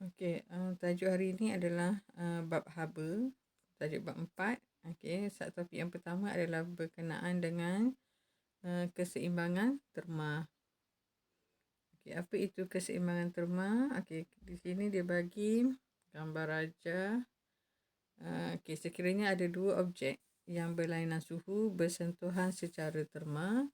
Okey, tajuk hari ini adalah bab haba, tajuk bab 4. Okey, topik yang pertama adalah berkenaan dengan keseimbangan terma. Okey, apa itu keseimbangan terma? Okey, di sini dia bagi gambar raja. Okey, sekiranya ada dua objek yang berlainan suhu bersentuhan secara terma.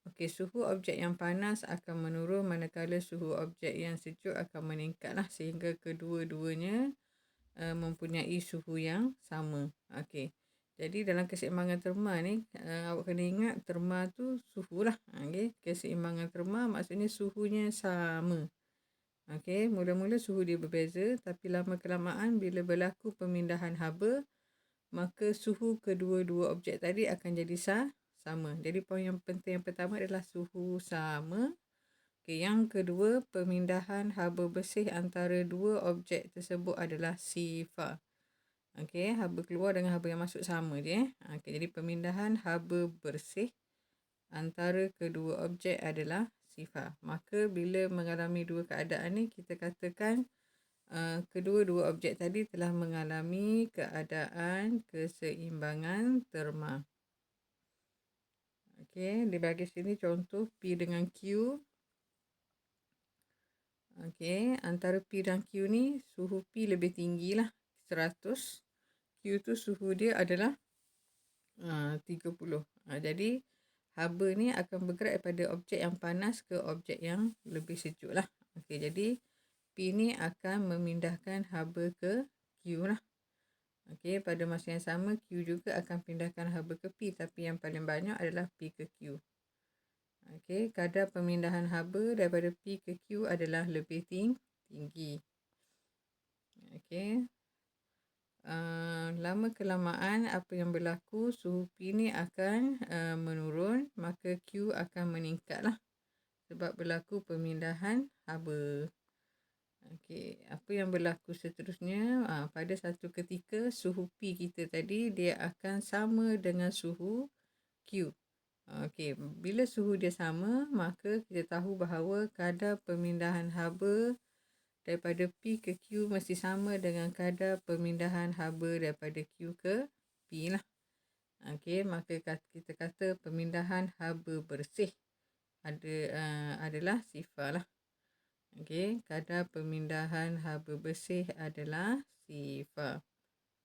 Okey, suhu objek yang panas akan menurun manakala suhu objek yang sejuk akan meningkatlah sehingga kedua-duanya mempunyai suhu yang sama. Okey. Jadi dalam keseimbangan terma ni awak kena ingat terma tu suhu lah. Okey, keseimbangan terma maksudnya suhunya sama. Okey, mula-mula suhu dia berbeza tapi lama kelamaan bila berlaku pemindahan haba maka suhu kedua-dua objek tadi akan jadi sama. Jadi poin yang penting yang pertama adalah suhu sama. Okay, yang kedua, pemindahan haba bersih antara dua objek tersebut adalah sifar. Okey, haba keluar dengan haba yang masuk sama je. Okey, jadi pemindahan haba bersih antara kedua objek adalah sifar. Maka bila mengalami dua keadaan ni, kita katakan kedua-dua objek tadi telah mengalami keadaan keseimbangan terma. Okey, di bahagian sini contoh P dengan Q. Okey, antara P dan Q ni suhu P lebih tinggi lah, 100. Q tu suhu dia adalah 30. Jadi haba ni akan bergerak daripada objek yang panas ke objek yang lebih sejuk lah. Okey, jadi P ni akan memindahkan haba ke Q lah. Okey, pada masa yang sama Q juga akan pindahkan haba ke P, tapi yang paling banyak adalah P ke Q. Okey, kadar pemindahan haba daripada P ke Q adalah lebih tinggi. Okey. Lama kelamaan apa yang berlaku, suhu P ni akan menurun, maka Q akan meningkat lah sebab berlaku pemindahan haba. Okey, apa yang berlaku seterusnya, pada satu ketika suhu P kita tadi dia akan sama dengan suhu Q. Okey, bila suhu dia sama, maka kita tahu bahawa kadar pemindahan haba daripada P ke Q mesti sama dengan kadar pemindahan haba daripada Q ke P lah. Okey, maka kita kata pemindahan haba bersih adalah sifar lah. Okey, kadar pemindahan haba bersih adalah sifar.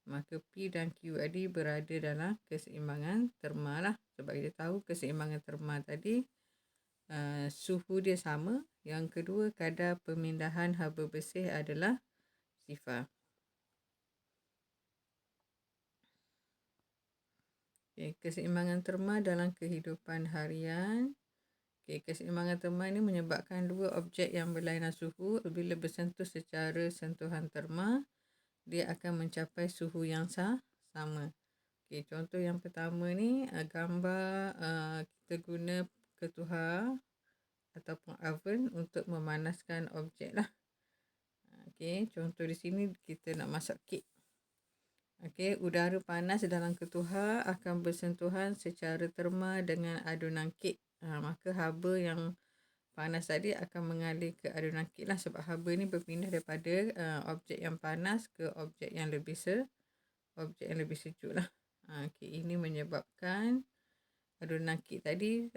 Maka P dan Q tadi berada dalam keseimbangan terma lah. Sebab kita tahu keseimbangan terma tadi suhu dia sama. Yang kedua, kadar pemindahan haba bersih adalah sifar. Okay, keseimbangan terma dalam kehidupan harian. Okay, keseimbangan terma ini menyebabkan dua objek yang berlainan suhu bila bersentuh secara sentuhan terma, dia akan mencapai suhu yang sama. Okay, contoh yang pertama ni gambar kita guna ketuhar ataupun oven untuk memanaskan objek lah. Okay, contoh di sini kita nak masak kek. Okay, udara panas dalam ketuhar akan bersentuhan secara terma dengan adunan kek. Maka haba yang panas tadi akan mengalir ke adunan kek lah sebab haba ni berpindah daripada objek yang panas ke objek yang lebih sejuk lah. Okay, ini menyebabkan adunan kek tadi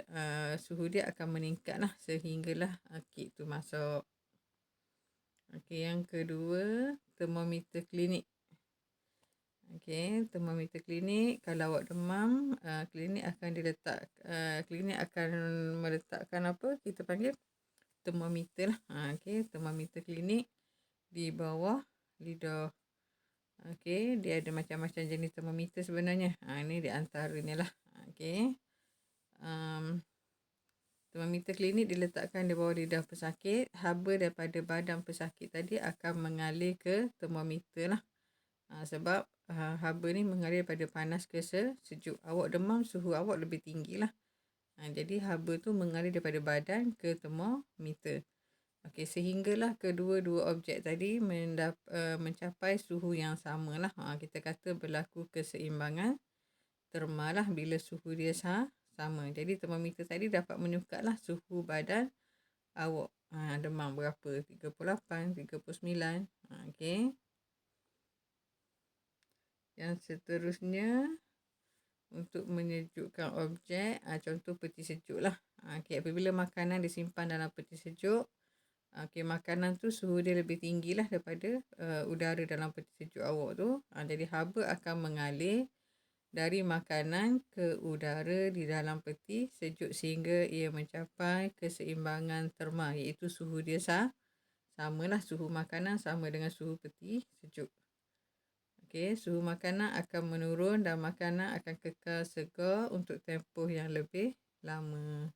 suhu dia akan meningkat lah sehinggalah kek tu masuk. Okay, yang kedua, termometer klinik. Okay, termometer klinik, kalau awak demam, klinik akan meletakkan apa kita panggil termometer lah. Okay, termometer klinik di bawah lidah. Okay, dia ada macam-macam jenis termometer sebenarnya. Ini di antaranya lah. Okay. Termometer klinik diletakkan di bawah lidah pesakit. Haba daripada badan pesakit tadi akan mengalir ke termometer lah. Sebab haba ni mengalir pada panas ke sejuk. Awak demam, suhu awak lebih tinggi lah. Jadi haba tu mengalir daripada badan ke termometer. Okey, sehinggalah kedua-dua objek tadi mencapai suhu yang sama lah. Kita kata berlaku keseimbangan terma lah bila suhu dia sama. Jadi termometer tadi dapat menyukat lah suhu badan awak. demam berapa? 38, 39. Okey. Yang seterusnya, untuk menyejukkan objek, contoh peti sejuk lah. Okey, apabila makanan disimpan dalam peti sejuk, okey, makanan tu suhu dia lebih tinggi lah daripada udara dalam peti sejuk awak tu. Jadi haba akan mengalir dari makanan ke udara di dalam peti sejuk sehingga ia mencapai keseimbangan terma, iaitu suhu dia samalah, suhu makanan sama dengan suhu peti sejuk. Okey, suhu makanan akan menurun dan makanan akan kekal segar untuk tempoh yang lebih lama.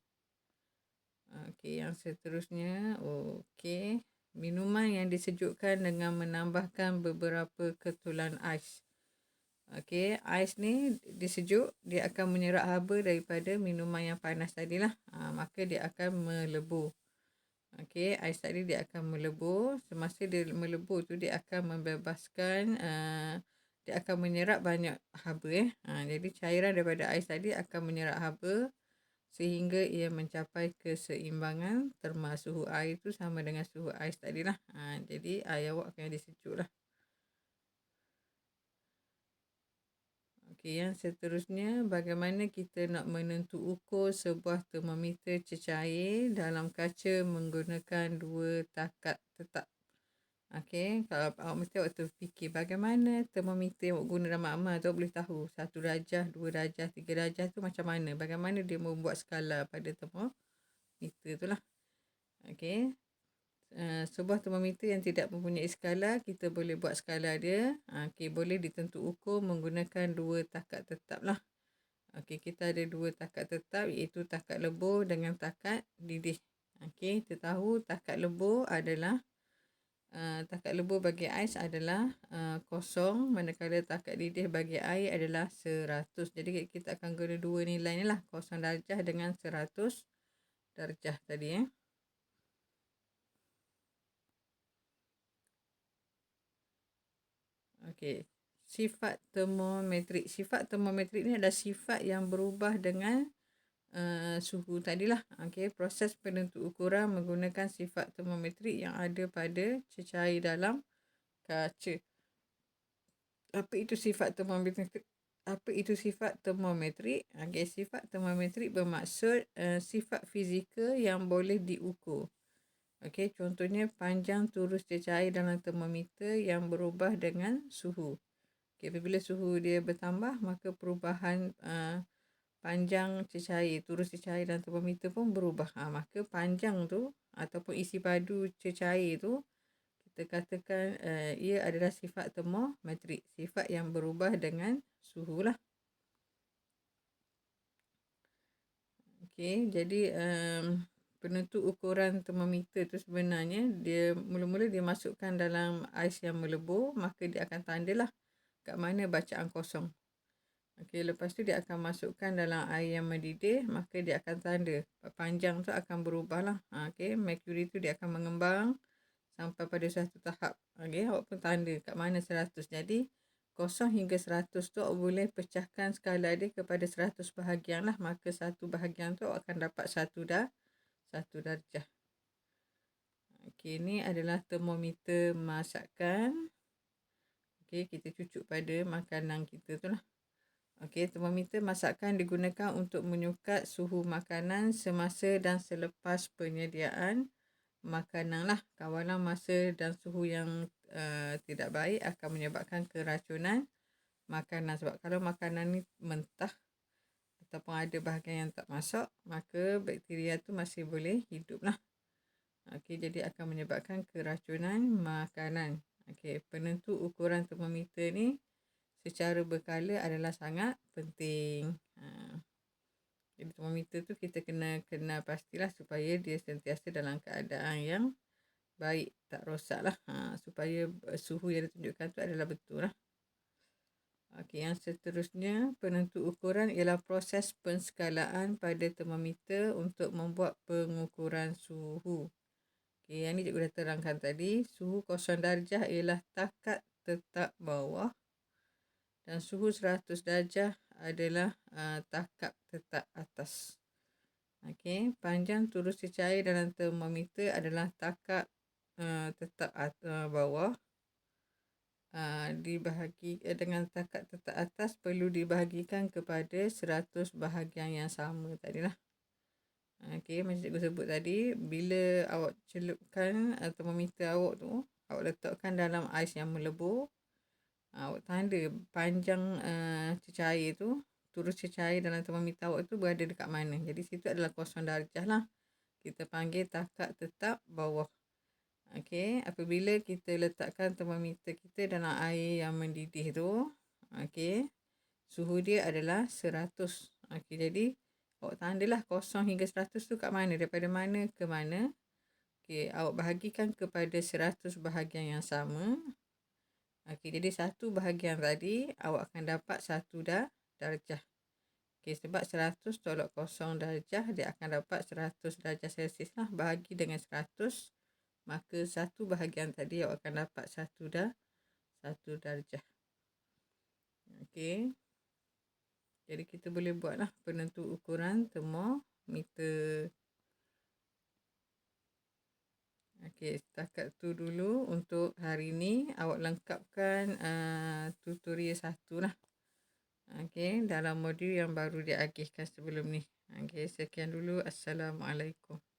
Okey, yang seterusnya, okey, minuman yang disejukkan dengan menambahkan beberapa ketulan ais. Okey, ais ni disejuk, dia akan menyerap haba daripada minuman yang panas tadilah. Maka dia akan melebur. Okey, ais tadi dia akan melebur. Semasa dia melebur tu, dia akan membebaskan, dia akan menyerap banyak haba. Jadi cairan daripada ais tadi akan menyerap haba sehingga ia mencapai keseimbangan terma. Suhu air tu sama dengan suhu ais tadilah. Jadi air awak akan jadi sejuk lah. Okey, yang seterusnya, bagaimana kita nak menentu ukur sebuah termometer cecair dalam kaca menggunakan 2 takat tetap. Okey, kalau awak mesti awak terfikir bagaimana termometer yang awak guna dalam makmal tu, awak boleh tahu 1 darjah, 2 darjah, 3 darjah tu macam mana. Bagaimana dia membuat skala pada termometer tu lah. Okey. Sebuah termometer yang tidak mempunyai skala, kita boleh buat skala dia. Okey, boleh ditentu ukur menggunakan 2 takat tetap lah. Okey, kita ada 2 takat tetap, iaitu takat lebur dengan takat didih. Okey, kita tahu takat lebur adalah takat lebur bagi ais adalah 0, manakala takat didih bagi air adalah 100. Jadi kita akan guna dua nilai ni lah, 0 darjah dengan 100 darjah tadi. Okey, sifat termometrik. Sifat termometrik ni adalah sifat yang berubah dengan suhu tadilah. Okey, proses penentu ukuran menggunakan sifat termometrik yang ada pada cecair dalam kaca. Apa itu sifat termometrik? Apa itu sifat termometrik? Okey, sifat termometrik bermaksud sifat fizikal yang boleh diukur. Okey, contohnya panjang turus cecair dalam termometer yang berubah dengan suhu. Okey, apabila suhu dia bertambah, maka perubahan panjang cecair, turus cecair dalam termometer pun berubah. Maka panjang tu ataupun isi padu cecair tu, kita katakan ia adalah sifat termometrik, sifat yang berubah dengan suhu lah. Okey, jadi penentu ukuran termometer tu sebenarnya dia mula-mula dia masukkan dalam ais yang melebur, maka dia akan tandalah kat mana bacaan kosong. Okey, lepas tu dia akan masukkan dalam air yang mendidih, maka dia akan tanda. Panjang tu akan berubah lah. Okey, mercury tu dia akan mengembang sampai pada satu tahap. Okey, awak pun tanda kat mana 100. Jadi 0 hingga 100 tu awak boleh pecahkan skala dia kepada 100 bahagian lah. Maka satu bahagian tu awak akan dapat 1 darjah. Okey, ni adalah termometer masakan. Okey, kita cucuk pada makanan kita tu lah. Okey, termometer masakan digunakan untuk menyukat suhu makanan semasa dan selepas penyediaan makanan lah. Kawalan masa dan suhu yang tidak baik akan menyebabkan keracunan makanan. Sebab kalau makanan ni mentah ataupun ada bahagian yang tak masak, maka bakteria tu masih boleh hidup lah. Okey, jadi akan menyebabkan keracunan makanan. Okey, penentu ukuran termometer ni secara berkala adalah sangat penting. Jadi termometer tu kita kena kenal pastilah supaya dia sentiasa dalam keadaan yang baik, tak rosak lah. Supaya suhu yang ditunjukkan tu adalah betul lah. Okey, yang seterusnya, penentu ukuran ialah proses penskalaan pada termometer untuk membuat pengukuran suhu. Okey, yang ni cikgu dah terangkan tadi. Suhu 0 darjah ialah takat tetap bawah dan suhu 100 darjah adalah takat tetap atas. Okey, panjang turus cecair dalam termometer adalah takat tetap bawah dibahagi dengan takat tetap atas perlu dibahagikan kepada 100 bahagian yang sama tadilah. Okey, macam cikgu sebut tadi, bila awak celupkan termometer awak tu, awak letakkan dalam ais yang melebur, awak tanda panjang cecair tu, turus cecair dalam termometer awak tu berada dekat mana. Jadi situ adalah kosong darjah lah. Kita panggil takat tetap bawah. Okey, apabila kita letakkan termometer kita dalam air yang mendidih tu, okey, suhu dia adalah 100. Okey, jadi awak tandalah kosong hingga 100 tu kat mana, daripada mana ke mana. Okey, awak bahagikan kepada 100 bahagian yang sama. Okey, jadi satu bahagian tadi awak akan dapat 1 darjah. Okey, sebab 100 tolak kosong darjah, dia akan dapat 100 darjah Celsius lah. Bahagi dengan 100, maka satu bahagian tadi awak akan dapat 1 darjah. Okey. Jadi kita boleh buatlah penentu ukuran termometer. Okey, setakat tu dulu untuk hari ni. Awak lengkapkan tutorial 1 lah. Okey, dalam modul yang baru diagihkan sebelum ni. Okey, sekian dulu. Assalamualaikum.